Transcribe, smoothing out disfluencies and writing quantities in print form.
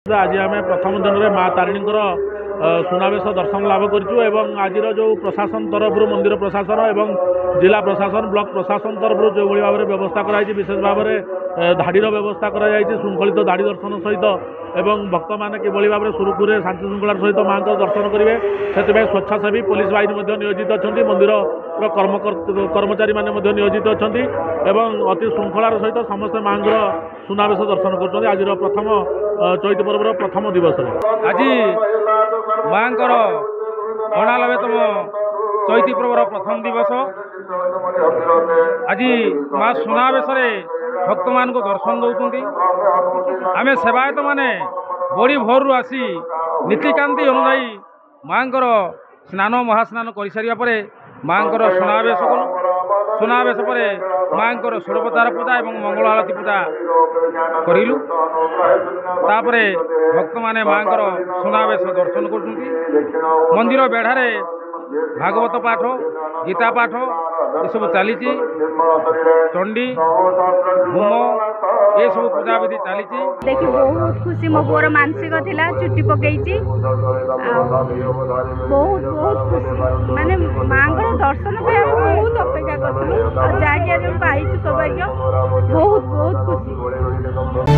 आज आम प्रथम दिन में माँ तारिणी सुनावेश दर्शन लाभ करूँ। आज जो प्रशासन तरफ मंदिर प्रशासन एवं जिला प्रशासन ब्लॉक प्रशासन तरफ जो भाव में व्यवस्था कराई विशेष भाव में धाड़ीर व्यवस्था कराई श्रृंखलित धाड़ी दर्शन सहित एवं भक्त मैंने किभली भाव में सुरुखुरे शांति श्रृंखलार सहित माँ दर्शन करेंगे से स्वेच्छासेवी पुलिस बाहिनी नियोजित अच्छा मंदिर कर्मचारी मैंने नियोजित अच्छा अति श्रृंखलार सहित समस्त माँ सुनावेश दर्शन कर आज प्रथम चैत पर्वर प्रथम दिवस आज माँ अणानबेतम चैती पर्वर प्रथम दिवस आज माँ सुनावेश भक्त मान को दर्शन दौरान आम सेवायत माने बड़ी भोर आसी नीतिकांति अनुदायी माँ स्नान महास्नान कर सारा पर माँ सुनावेश कलु। सुनावेश पर माँ षोड़पचार पूजा और मंगल आरती पूजा करूँ। तापर भक्त माने माँ सुनावेश दर्शन कर मंदिर बेढ़ारे भागवत पाठ गीता पाठ ये सब चली चंडी होम ये सब पूजा विधि चली। देखी बहुत खुशी मो पुअर मानसिक थिला चुट्टी पकई बहुत बहुत खुशी माने माँ दर्शन पे बहुत अपेक्षा कर जाके पाई सौभाग्य बहुत बहुत खुशी।